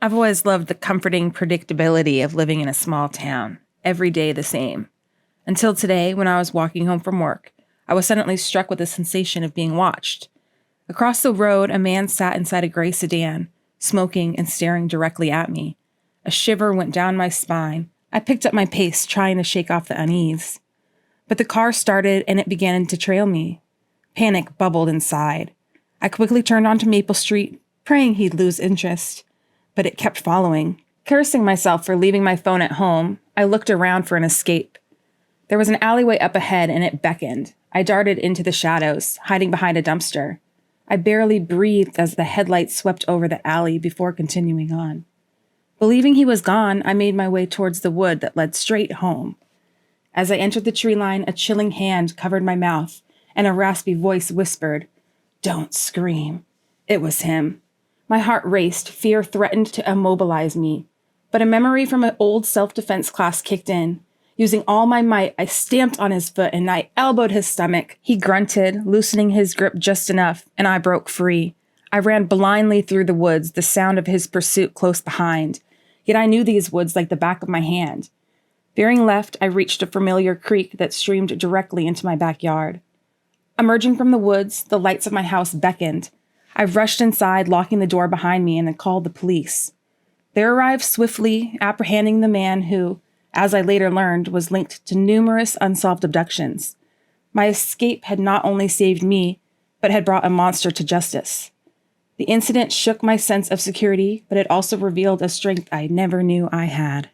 I've always loved the comforting predictability of living in a small town, every day the same. Until today, when I was walking home from work, I was suddenly struck with the sensation of being watched. Across the road, a man sat inside a gray sedan, smoking and staring directly at me. A shiver went down my spine. I picked up my pace, trying to shake off the unease. But the car started and it began to trail me. Panic bubbled inside. I quickly turned onto Maple Street, praying he'd lose interest. But it kept following. Cursing myself for leaving my phone at home, I looked around for an escape. There was an alleyway up ahead and it beckoned. I darted into the shadows, hiding behind a dumpster. I barely breathed as the headlights swept over the alley before continuing on. Believing he was gone, I made my way towards the wood that led straight home. As I entered the tree line, a chilling hand covered my mouth, and a raspy voice whispered, "Don't scream." It was him. My heart raced, fear threatened to immobilize me. But a memory from an old self-defense class kicked in. Using all my might, I stamped on his foot and I elbowed his stomach. He grunted, loosening his grip just enough, and I broke free. I ran blindly through the woods, the sound of his pursuit close behind. Yet I knew these woods like the back of my hand. Veering left, I reached a familiar creek that streamed directly into my backyard. Emerging from the woods, the lights of my house beckoned. I rushed inside, locking the door behind me, and then called the police. They arrived swiftly, apprehending the man who, as I later learned, was linked to numerous unsolved abductions. My escape had not only saved me, but had brought a monster to justice. The incident shook my sense of security, but it also revealed a strength I never knew I had.